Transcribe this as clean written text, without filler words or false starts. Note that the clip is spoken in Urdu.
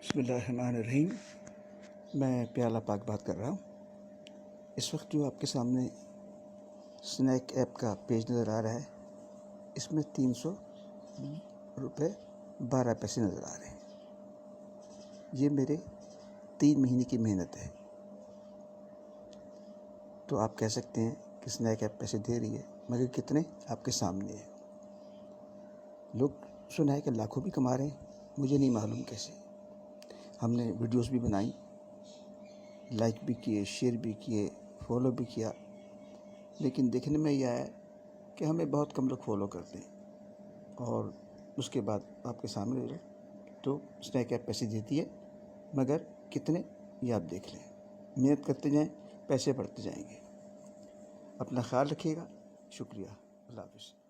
بسم اللہ الرحمن الرحیم۔ میں پیالہ پاک بات کر رہا ہوں۔ اس وقت جو آپ کے سامنے سنیک ایپ کا پیج نظر آ رہا ہے، اس میں 300 روپے 12 پیسے نظر آ رہے ہیں۔ یہ میرے 3 مہینے کی محنت ہے۔ تو آپ کہہ سکتے ہیں کہ سنیک ایپ پیسے دے رہی ہے، مگر کتنے آپ کے سامنے ہیں۔ لوگ سنا ہے کہ لاکھوں بھی کما رہے ہیں، مجھے نہیں معلوم کیسے۔ ہم نے ویڈیوز بھی بنائی، لائک بھی کیے، شیئر بھی کیے، فالو بھی کیا، لیکن دیکھنے میں یہ آیا کہ ہمیں بہت کم لوگ فالو کرتے ہیں، اور اس کے بعد آپ کے سامنے تو سنیک ایپ پیسے دیتی ہے، مگر کتنے یہ آپ دیکھ لیں۔ محنت کرتے جائیں، پیسے بڑھتے جائیں گے۔ اپنا خیال رکھیے گا۔ شکریہ۔ اللہ حافظ۔